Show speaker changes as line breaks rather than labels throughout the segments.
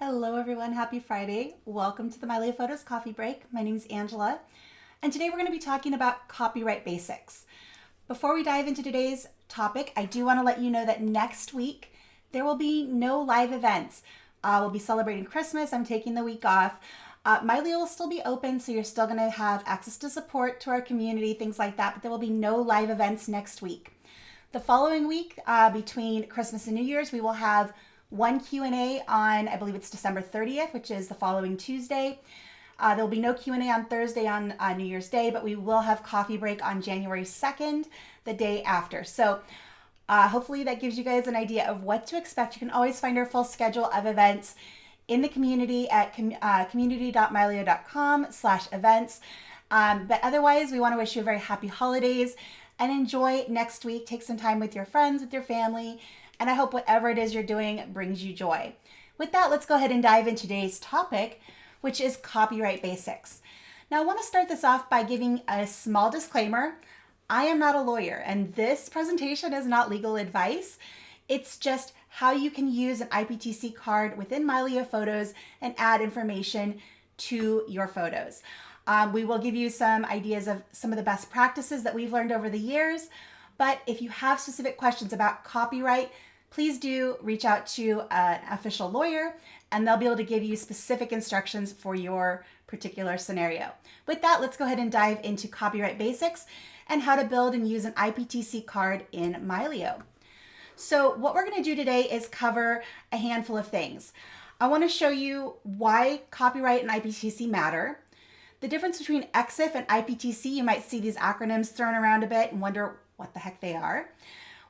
Hello everyone, happy Friday. Welcome to the Mylio Photos Coffee Break. My name is Angela, and today we're going to be talking about copyright basics. Before we dive into today's topic, I do want to let you know that next week there will be no live events. We'll be celebrating Christmas. I'm taking the week off. Mylio will still be open, so you're still going to have access to support to our community, things like that, but there will be no live events next week. The following week, between Christmas and New Year's, we will have one Q&A on, I believe it's December 30th, which is the following Tuesday. There will be no Q&A on Thursday on New Year's Day, but we will have coffee break on January 2nd, the day after. So hopefully that gives you guys an idea of what to expect. You can always find our full schedule of events in the community at community.mylio.com/events. But otherwise, we want to wish you a very happy holidays and enjoy next week. Take some time with your friends, with your family, and I hope whatever it is you're doing brings you joy. With that, let's go ahead and dive into today's topic, which is copyright basics. Now, I want to start this off by giving a small disclaimer. I am not a lawyer, and this presentation is not legal advice. It's just how you can use an IPTC card within Mylio Photos and add information to your photos. We will give you some ideas of some of the best practices that we've learned over the years. But if you have specific questions about copyright, please do reach out to an official lawyer and they'll be able to give you specific instructions for your particular scenario. With that, let's go ahead and dive into copyright basics and how to build and use an IPTC card in Mylio. So what we're going to do today is cover a handful of things. I want to show you why copyright and IPTC matter, the difference between EXIF and IPTC. You might see these acronyms thrown around a bit and wonder what the heck they are.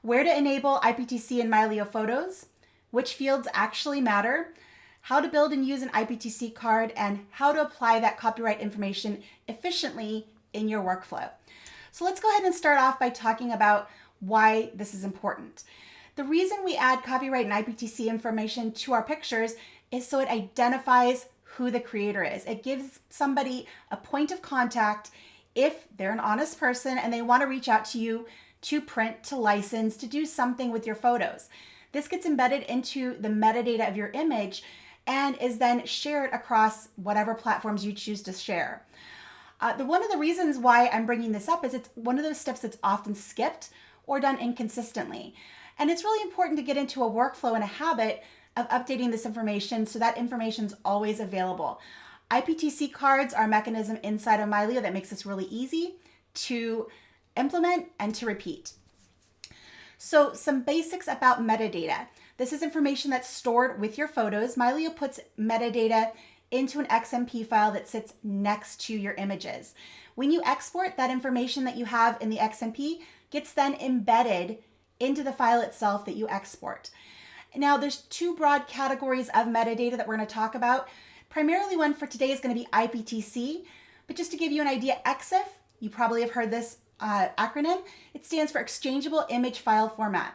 Where to enable IPTC in Mylio Photos, which fields actually matter, how to build and use an IPTC card, and how to apply that copyright information efficiently in your workflow. So let's go ahead and start off by talking about why this is important. The reason we add copyright and IPTC information to our pictures is so it identifies who the creator is. It gives somebody a point of contact if they're an honest person and they want to reach out to you to print, to license, to do something with your photos. This gets embedded into the metadata of your image and is then shared across whatever platforms you choose to share. One of the reasons why I'm bringing this up is it's one of those steps that's often skipped or done inconsistently. And it's really important to get into a workflow and a habit of updating this information so that information is always available. IPTC cards are a mechanism inside of Mylio that makes this really easy to implement and to repeat. So some basics about metadata. This is information that's stored with your photos. Mylio puts metadata into an XMP file that sits next to your images. When you export, that information that you have in the XMP gets then embedded into the file itself that you export. Now, there's two broad categories of metadata that we're going to talk about. Primarily one for today is going to be IPTC, but just to give you an idea, EXIF, you probably have heard this acronym. It stands for Exchangeable Image File Format.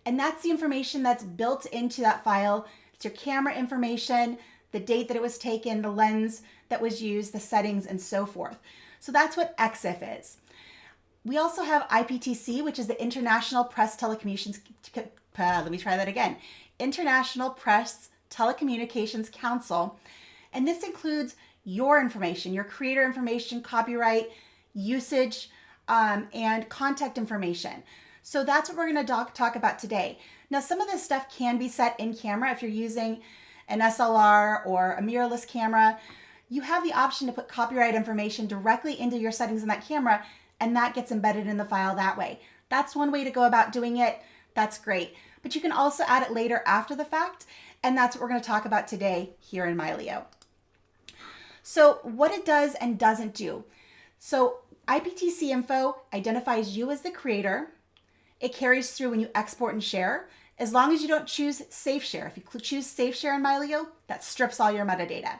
And that's the information that's built into that file. It's your camera information, the date that it was taken, the lens that was used, the settings, and so forth. So that's what EXIF is. We also have IPTC, which is the International Press Telecommunications, International Press Telecommunications Council. And this includes your information, your creator information, copyright, usage, and contact information. So that's what we're going to talk about today. Now, some of this stuff can be set in camera. If you're using an SLR or a mirrorless camera, you have the option to put copyright information directly into your settings in that camera, and that gets embedded in the file that way. That's one way to go about doing it. That's great. But you can also add it later after the fact, and that's what we're going to talk about today here in Mylio. So what it does and doesn't do. So IPTC info identifies you as the creator. It carries through when you export and share, as long as you don't choose Safe Share. If you choose Safe Share in Mylio, that strips all your metadata.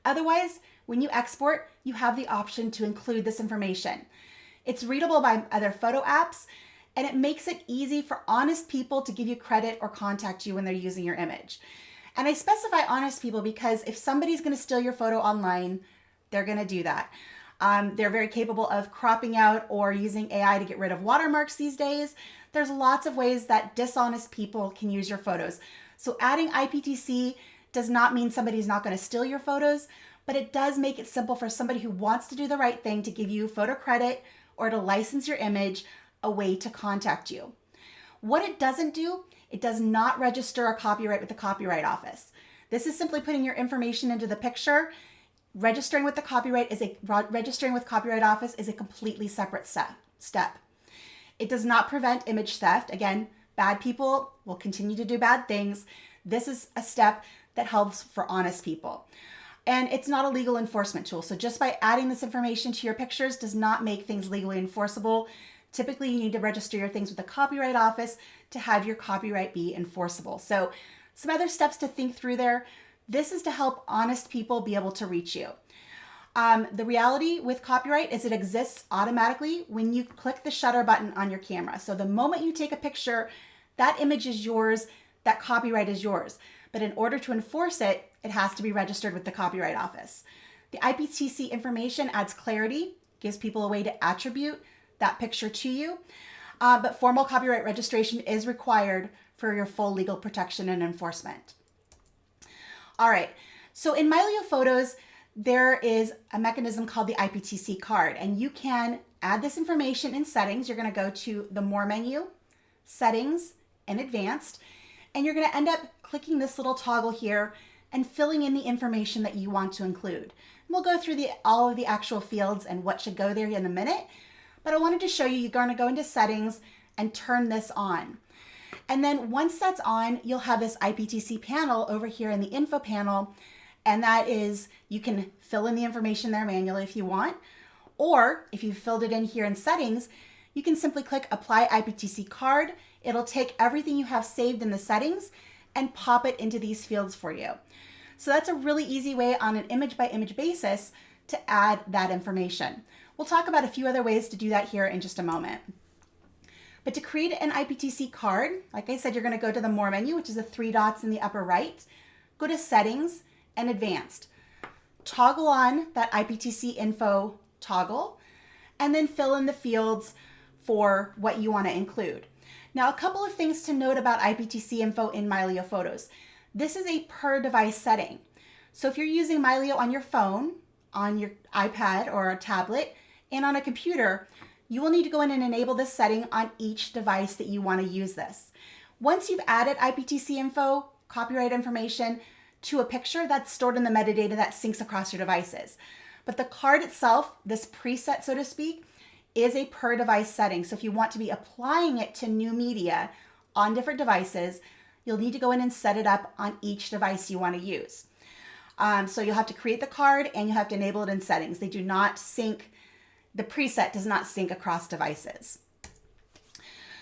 Otherwise, when you export, you have the option to include this information. It's readable by other photo apps, and it makes it easy for honest people to give you credit or contact you when they're using your image. And I specify honest people because if somebody's going to steal your photo online, they're going to do that. They're very capable of cropping out or using AI to get rid of watermarks these days. There's lots of ways that dishonest people can use your photos. So adding IPTC does not mean somebody's not going to steal your photos, but it does make it simple for somebody who wants to do the right thing to give you photo credit or to license your image a way to contact you. What it doesn't do, it does not register a copyright with the Copyright Office. This is simply putting your information into the picture. Registering with Copyright Office is a completely separate step. It does not prevent image theft. Again, bad people will continue to do bad things. This is a step that helps for honest people. And it's not a legal enforcement tool. So just by adding this information to your pictures does not make things legally enforceable. Typically, you need to register your things with the Copyright Office to have your copyright be enforceable. So some other steps to think through there. This is to help honest people be able to reach you. The reality with copyright is it exists automatically when you click the shutter button on your camera. So the moment you take a picture, that image is yours, that copyright is yours. But in order to enforce it, it has to be registered with the Copyright Office. The IPTC information adds clarity, gives people a way to attribute that picture to you, but formal copyright registration is required for your full legal protection and enforcement. All right, so in Mylio Photos, there is a mechanism called the IPTC card, and you can add this information in settings. You're going to go to the More menu, Settings, and Advanced, and you're going to end up clicking this little toggle here and filling in the information that you want to include. And we'll go through all of the actual fields and what should go there in a minute, but I wanted to show you, you're going to go into Settings and turn this on. And then once that's on, you'll have this IPTC panel over here in the info panel. And that is, you can fill in the information there manually if you want, or if you filled it in here in settings, you can simply click Apply IPTC Card. It'll take everything you have saved in the settings and pop it into these fields for you. So that's a really easy way on an image by image basis to add that information. We'll talk about a few other ways to do that here in just a moment. But to create an IPTC card, like I said, you're going to go to the More menu, which is the 3 dots in the upper right, go to Settings and Advanced. Toggle on that IPTC info toggle, and then fill in the fields for what you want to include. Now, a couple of things to note about IPTC info in Mylio Photos. This is a per device setting. So if you're using Mylio on your phone, on your iPad or a tablet, and on a computer, you will need to go in and enable this setting on each device that you want to use this. Once you've added IPTC info, copyright information, to a picture, that's stored in the metadata that syncs across your devices. But the card itself, this preset, so to speak, is a per device setting. So if you want to be applying it to new media on different devices, you'll need to go in and set it up on each device you want to use. So you'll have to create the card and you have to enable it in settings. They do not sync, the preset does not sync across devices.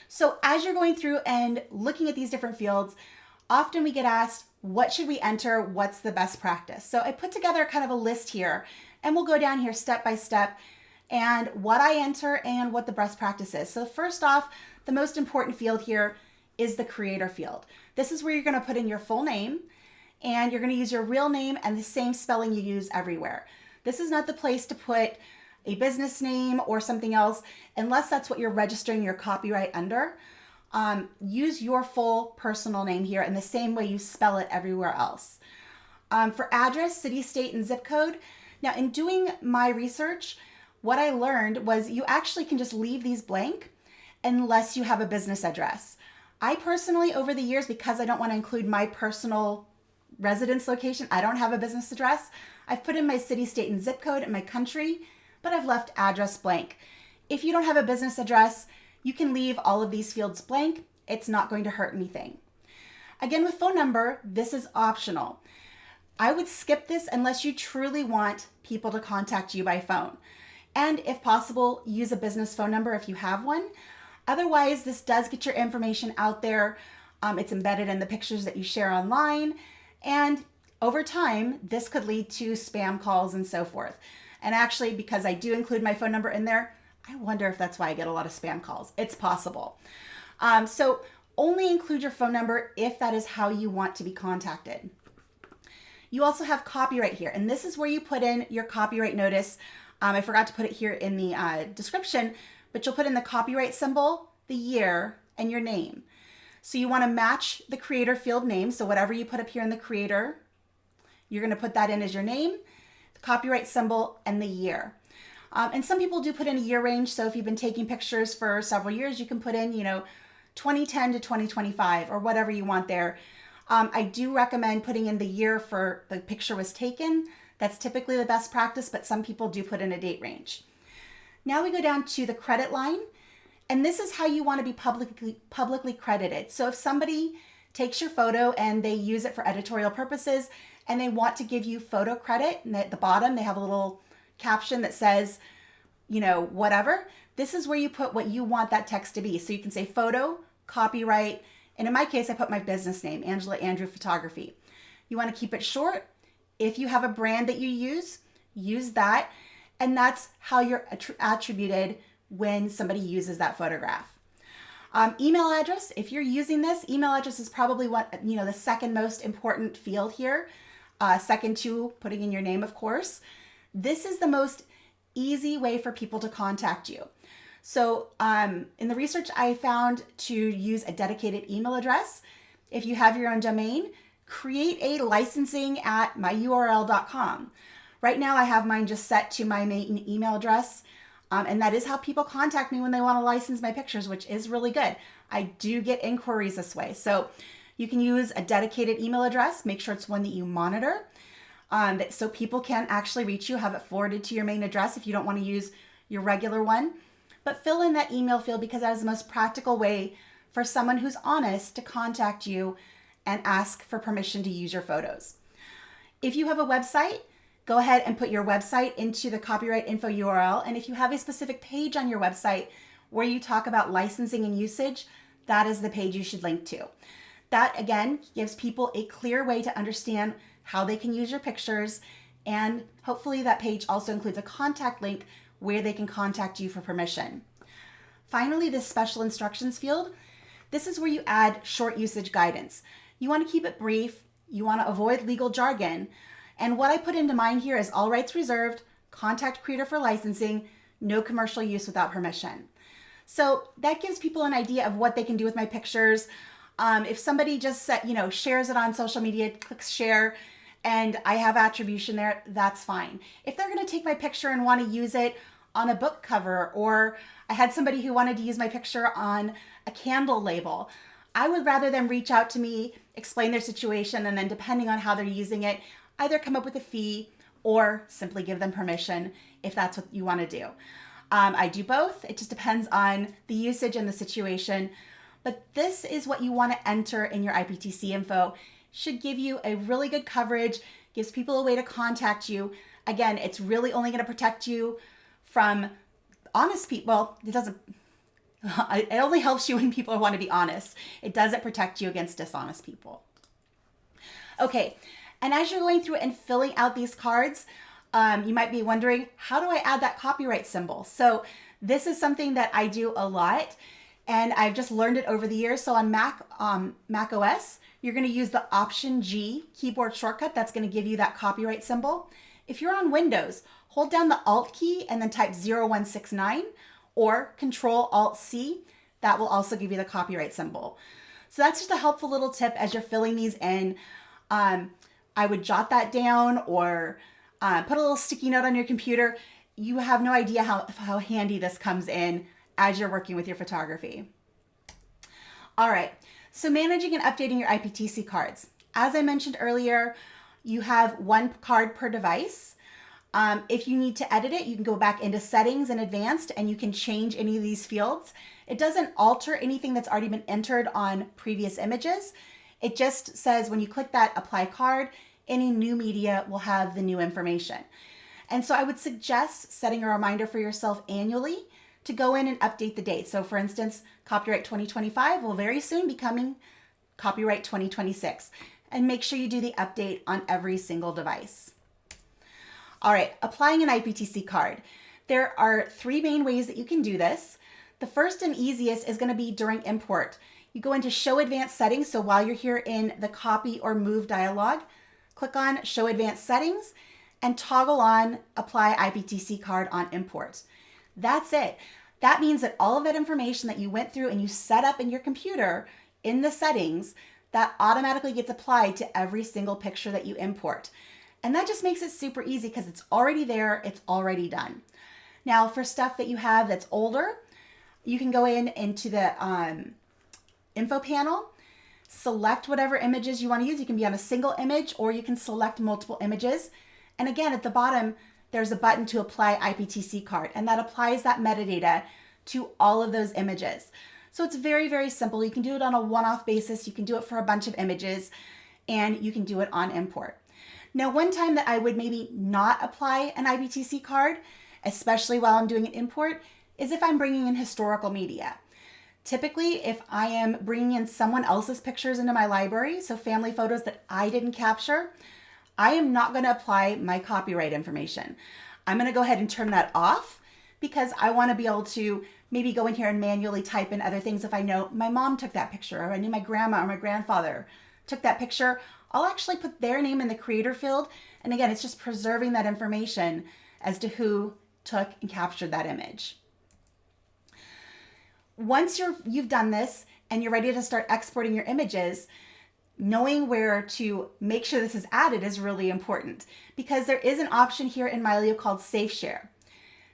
So as you're going through and looking at these different fields, often we get asked, what should we enter? What's the best practice? So I put together kind of a list here, and we'll go down here step by step and what I enter and what the best practice is. So first off, the most important field here is the creator field. This is where you're going to put in your full name, and you're going to use your real name and the same spelling you use everywhere. This is not the place to put a business name or something else unless that's what you're registering your copyright under. Use your full personal name here in the same way you spell it everywhere else. For address, city, state, and zip code. Now, in doing my research, what I learned was you actually can just leave these blank unless you have a business address. I personally, over the years, because I don't want to include my personal residence location, I don't have a business address. I've put in my city, state, and zip code and my country, but I've left address blank. If you don't have a business address, you can leave all of these fields blank. It's not going to hurt anything. Again, with phone number, this is optional. I would skip this unless you truly want people to contact you by phone. And if possible, use a business phone number if you have one. Otherwise, this does get your information out there. It's embedded in the pictures that you share online. And over time, this could lead to spam calls and so forth. And actually, because I do include my phone number in there, I wonder if that's why I get a lot of spam calls. It's possible. So only include your phone number if that is how you want to be contacted. You also have copyright here, and this is where you put in your copyright notice. I forgot to put it here in the description, but you'll put in the copyright symbol, the year, and your name. So you want to match the creator field name. So whatever you put up here in the creator You're going to put that in as your name, the copyright symbol, and the year. And some people do put in a year range. So if you've been taking pictures for several years, you can put in, 2010 to 2025 or whatever you want there. I do recommend putting in the year for the picture was taken. That's typically the best practice, but some people do put in a date range. Now we go down to the credit line, and this is how you want to be publicly credited. So if somebody takes your photo and they use it for editorial purposes and they want to give you photo credit, and at the bottom they have a little caption that says, whatever, this is where you put what you want that text to be. So you can say photo, copyright, and in my case, I put my business name, Angela Andrew Photography. You want to keep it short. If you have a brand that you use that, and that's how you're attributed when somebody uses that photograph. Email address, if you're using this, email address is probably the second most important field here, second to putting in your name, of course. This is the most easy way for people to contact you. So in the research, I found to use a dedicated email address. If you have your own domain, create a licensing at myurl.com. Right now, I have mine just set to my main email address. And that is how people contact me when they want to license my pictures, which is really good. I do get inquiries this way. So you can use a dedicated email address. Make sure it's one that you monitor so people can actually reach you, have it forwarded to your main address if you don't want to use your regular one. But fill in that email field because that is the most practical way for someone who's honest to contact you and ask for permission to use your photos. If you have a website, go ahead and put your website into the copyright info URL. And if you have a specific page on your website where you talk about licensing and usage, that is the page you should link to. That, again, gives people a clear way to understand how they can use your pictures. And hopefully that page also includes a contact link where they can contact you for permission. Finally, this special instructions field. This is where you add short usage guidance. You want to keep it brief. You want to avoid legal jargon. And what I put into mine here is all rights reserved, contact creator for licensing, no commercial use without permission. So that gives people an idea of what they can do with my pictures. If somebody just shares it on social media, clicks share, and I have attribution there, that's fine. If they're going to take my picture and want to use it on a book cover, or I had somebody who wanted to use my picture on a candle label, I would rather them reach out to me, explain their situation, and then depending on how they're using it, either come up with a fee or simply give them permission if that's what you want to do. I do both. It just depends on the usage and the situation. But this is what you want to enter in your IPTC info. Should give you a really good coverage, gives people a way to contact you. Again, it's really only going to protect you from honest people. Well, it doesn't. It only helps you when people want to be honest. It doesn't protect you against dishonest people. Okay. And as you're going through and filling out these cards, you might be wondering, how do I add that copyright symbol? So this is something that I do a lot, and I've just learned it over the years. So on Mac OS, you're going to use the Option G keyboard shortcut. That's going to give you that copyright symbol. If you're on Windows, hold down the Alt key and then type 0169 or Control Alt C. That will also give you the copyright symbol. So that's just a helpful little tip as you're filling these in. I would jot that down or put a little sticky note on your computer. You have no idea how handy this comes in as you're working with your photography. All right, so managing and updating your IPTC cards. As I mentioned earlier, you have one card per device. If you need to edit it, you can go back into settings in advanced and you can change any of these fields. It doesn't alter anything that's already been entered on previous images. It just says when you click that apply card, any new media will have the new information. And so I would suggest setting a reminder for yourself annually to go in and update the date. So for instance, copyright 2025 will very soon be coming copyright 2026. And make sure you do the update on every single device. All right, applying an IPTC card. There are three main ways that you can do this. The first and easiest is going to be during import. You go into Show Advanced Settings. So while you're here in the Copy or Move dialog, click on Show Advanced Settings and toggle on Apply IPTC Card on Import. That's it. That means that all of that information that you went through and you set up in your computer in the settings, that automatically gets applied to every single picture that you import. And that just makes it super easy because it's already there, it's already done. Now for stuff that you have that's older, you can go into the info panel, select whatever images you want to use. You can be on a single image or you can select multiple images. And again, at the bottom, there's a button to apply IPTC card, and that applies that metadata to all of those images. So it's very, very simple. You can do it on a one-off basis. You can do it for a bunch of images, and you can do it on import. Now, one time that I would maybe not apply an IPTC card, especially while I'm doing an import, is if I'm bringing in historical media. Typically, if I am bringing in someone else's pictures into my library, so family photos that I didn't capture, I am not going to apply my copyright information. I'm going to go ahead and turn that off because I want to be able to maybe go in here and manually type in other things. If I know my mom took that picture, or I knew my grandma or my grandfather took that picture, I'll actually put their name in the creator field. And again, it's just preserving that information as to who took and captured that image. Once you've done this and you're ready to start exporting your images, knowing where to make sure this is added is really important because there is an option here in Mylio called Safe Share.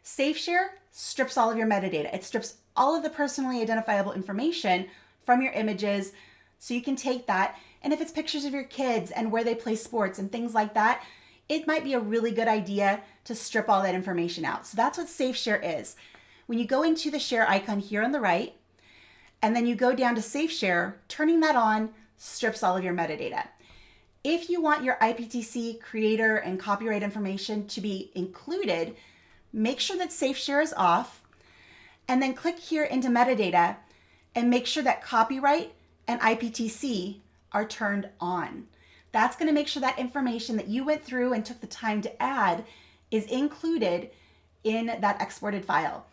Safe Share strips all of your metadata. It strips all of the personally identifiable information from your images so you can take that. And if it's pictures of your kids and where they play sports and things like that, it might be a really good idea to strip all that information out. So that's what Safe Share is. When you go into the share icon here on the right, and then you go down to Safe Share, turning that on strips all of your metadata. If you want your IPTC creator and copyright information to be included, make sure that Safe Share is off, and then click here into metadata and make sure that copyright and IPTC are turned on. That's going to make sure that information that you went through and took the time to add is included in that exported file.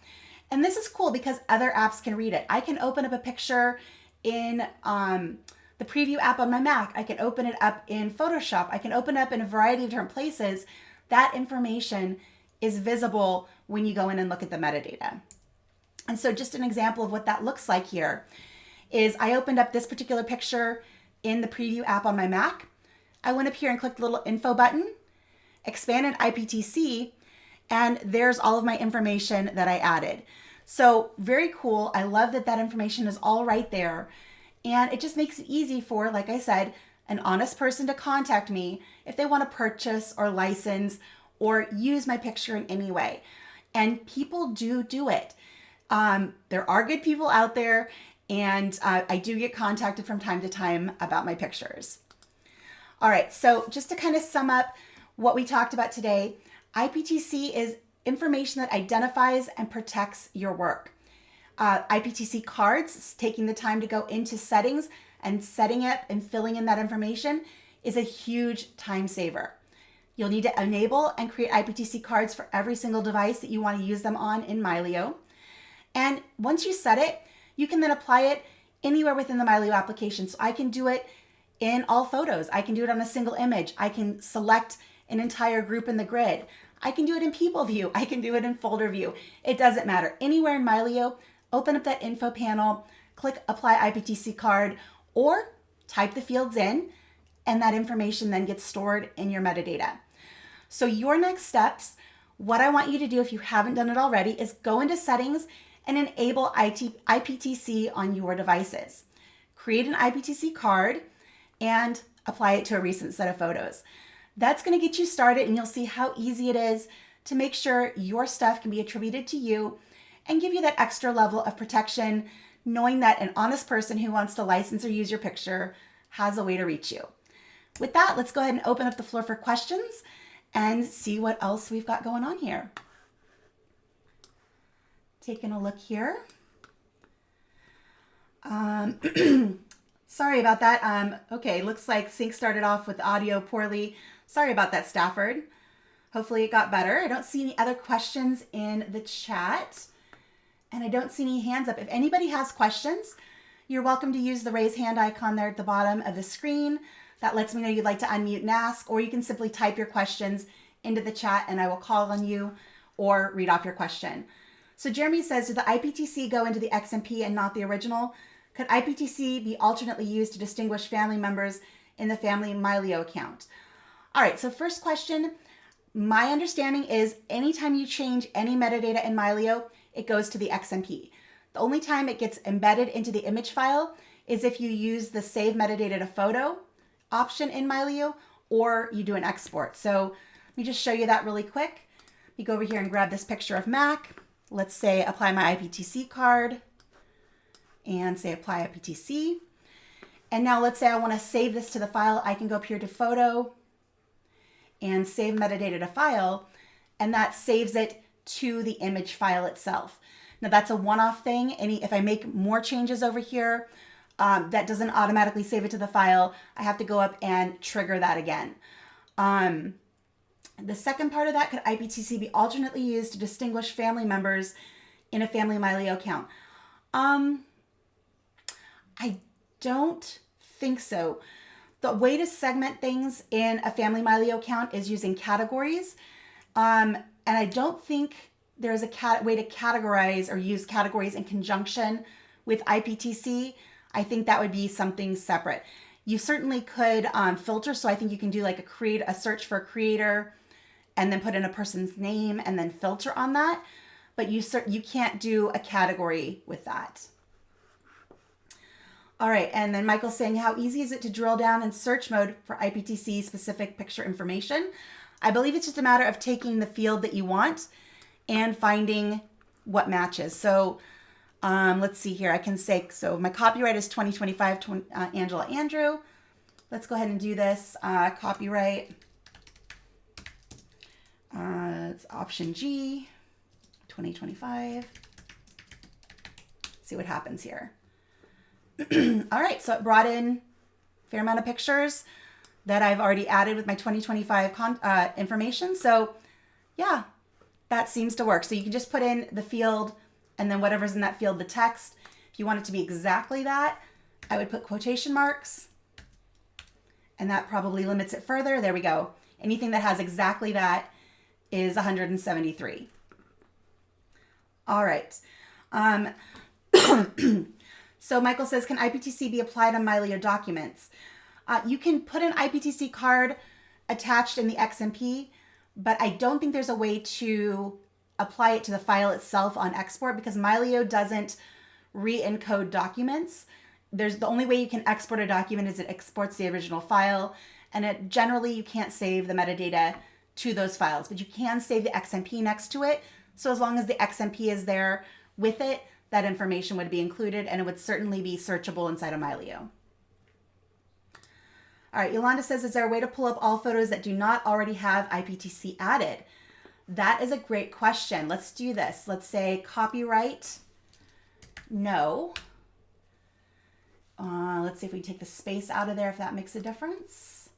And this is cool because other apps can read it. I can open up a picture in the preview app on my Mac. I can open it up in Photoshop. I can open it up in a variety of different places. That information is visible when you go in and look at the metadata. And so just an example of what that looks like here is I opened up this particular picture in the preview app on my Mac. I went up here and clicked the little info button, expanded IPTC, and there's all of my information that I added. So very cool. I love that that information is all right there. And it just makes it easy for, like I said, an honest person to contact me if they want to purchase or license or use my picture in any way. And people do it. There are good people out there, and I do get contacted from time to time about my pictures. All right, so just to kind of sum up what we talked about today, IPTC is information that identifies and protects your work. IPTC cards, taking the time to go into settings and setting it and filling in that information is a huge time saver. You'll need to enable and create IPTC cards for every single device that you want to use them on in Mylio. And once you set it, you can then apply it anywhere within the Mylio application. So I can do it in all photos. I can do it on a single image. I can select an entire group in the grid. I can do it in people view. I can do it in folder view. It doesn't matter. Anywhere in Mylio, open up that info panel, click apply IPTC card, or type the fields in, and that information then gets stored in your metadata. So your next steps, what I want you to do if you haven't done it already, is go into settings and enable IPTC on your devices. Create an IPTC card and apply it to a recent set of photos. That's going to get you started, and you'll see how easy it is to make sure your stuff can be attributed to you and give you that extra level of protection, knowing that an honest person who wants to license or use your picture has a way to reach you. With that, let's go ahead and open up the floor for questions and see what else we've got going on here. Taking a look here. Sorry about that. Okay, looks like Sync started off with audio poorly. Sorry about that, Stafford. Hopefully it got better. I don't see any other questions in the chat, and I don't see any hands up. If anybody has questions, you're welcome to use the raise hand icon there at the bottom of the screen. That lets me know you'd like to unmute and ask, or you can simply type your questions into the chat and I will call on you or read off your question. So Jeremy says, did the IPTC go into the XMP and not the original? Could IPTC be alternately used to distinguish family members in the family Mylio account? All right, so first question. My understanding is anytime you change any metadata in Mylio, it goes to the XMP. The only time it gets embedded into the image file is if you use the save metadata to photo option in Mylio or you do an export. So let me just show you that really quick. You go over here and grab this picture of Mac. Let's say apply my IPTC card and say apply IPTC. And now let's say I want to save this to the file. I can go up here to photo and save metadata to file, and that saves it to the image file itself. Now that's a one-off thing. If I make more changes over here, that doesn't automatically save it to the file. I have to go up and trigger that again. The second part of that, could IPTC be alternately used to distinguish family members in a family Mylio account? I don't think so. The way to segment things in a family Mylio account is using categories. And I don't think there's a way to categorize or use categories in conjunction with IPTC. I think that would be something separate. You certainly could filter. So I think you can do like a search for a creator and then put in a person's name and then filter on that. But you can't do a category with that. All right, and then Michael's saying, how easy is it to drill down in search mode for IPTC specific picture information? I believe it's just a matter of taking the field that you want and finding what matches. So let's see here. I can say, so my copyright is 2025 Angela Andrew. Let's go ahead and do this. Copyright, it's option G, 2025. See what happens here. All right, so it brought in a fair amount of pictures that I've already added with my 2025 information. So yeah, that seems to work. So you can just put in the field and then whatever's in that field, the text. If you want it to be exactly that, I would put quotation marks, and that probably limits it further. There we go. Anything that has exactly that is 173. All right. So Michael says, can IPTC be applied on Mylio documents? You can put an IPTC card attached in the XMP, but I don't think there's a way to apply it to the file itself on export because Mylio doesn't re-encode documents. The only way you can export a document is it exports the original file, and generally you can't save the metadata to those files, but you can save the XMP next to it. So as long as the XMP is there with it, that information would be included, and it would certainly be searchable inside of Mylio. All right, Yolanda says, is there a way to pull up all photos that do not already have IPTC added? That is a great question. Let's do this. Let's say copyright, no. Let's see if we take the space out of there, if that makes a difference.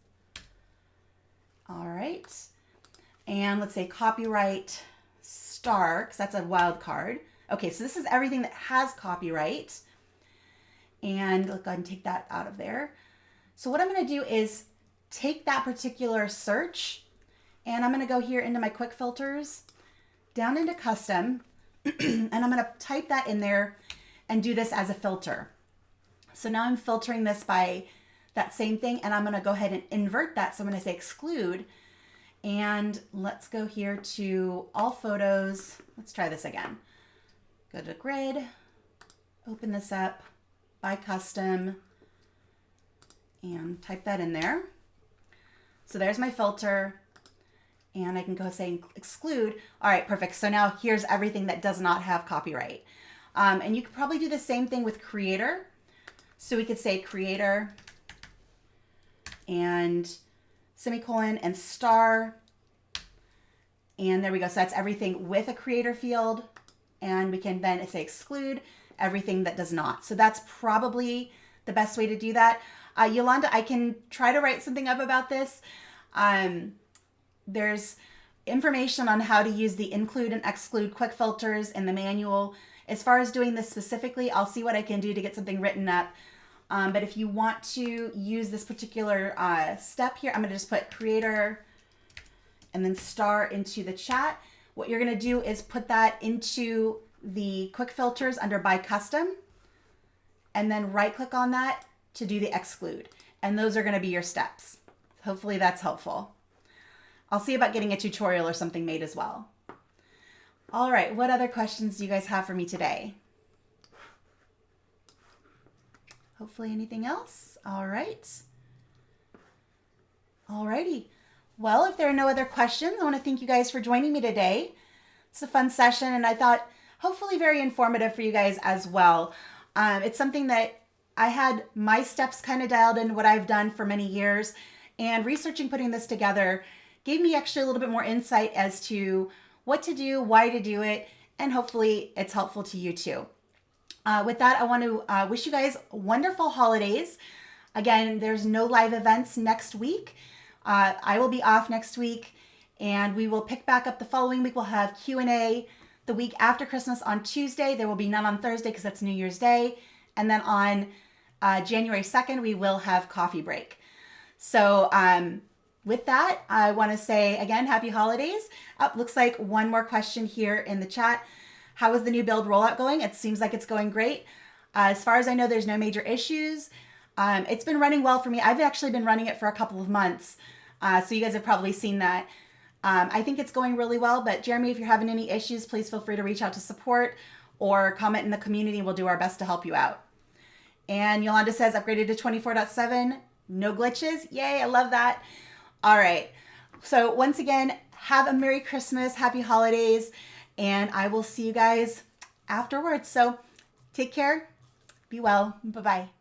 All right. And let's say copyright star, because that's a wild card. Okay, so this is everything that has copyright. And let's go ahead and take that out of there. So what I'm going to do is take that particular search, and I'm going to go here into my quick filters, down into custom, and I'm going to type that in there and do this as a filter. So now I'm filtering this by that same thing, and I'm going to go ahead and invert that. So I'm going to say exclude, and let's go here to all photos. Let's try this again. Go to grid, open this up by custom, and type that in there. So there's my filter, and I can go say exclude. All right, perfect. So now here's everything that does not have copyright. And you could probably do the same thing with creator. So we could say creator and semicolon and star. And there we go. So that's everything with a creator field. And we can then say exclude everything that does not. So that's probably the best way to do that. Yolanda, I can try to write something up about this. There's information on how to use the include and exclude quick filters in the manual. As far as doing this specifically, I'll see what I can do to get something written up. But if you want to use this particular step here, I'm going to just put creator and then star into the chat. What you're going to do is put that into the quick filters under by custom, and then right click on that to do the exclude. And those are going to be your steps. Hopefully that's helpful. I'll see about getting a tutorial or something made as well. All right, what other questions do you guys have for me today? Hopefully anything else? All right. Alrighty. Well, if there are no other questions, I want to thank you guys for joining me today. It's a fun session, and I thought hopefully very informative for you guys as well. It's something that I had my steps kind of dialed in what I've done for many years, and researching putting this together gave me actually a little bit more insight as to what to do, why to do it, and hopefully it's helpful to you too. With that, I want to wish you guys wonderful holidays. Again, there's no live events next week. I will be off next week, and we will pick back up the following week. We'll have Q&A the week after Christmas on Tuesday. There will be none on Thursday because that's New Year's Day. And then on January 2nd, we will have coffee break. So with that, I want to say again, happy holidays. Looks like one more question here in the chat. How is the new build rollout going? It seems like it's going great. As far as I know, there's no major issues. It's been running well for me. I've actually been running it for a couple of months. So you guys have probably seen that. I think it's going really well, but Jeremy, if you're having any issues, please feel free to reach out to support or comment in the community. We'll do our best to help you out. And Yolanda says upgraded to 24.7, no glitches. Yay, I love that. All right. So once again, have a Merry Christmas, Happy Holidays, and I will see you guys afterwards. So take care, be well, bye-bye.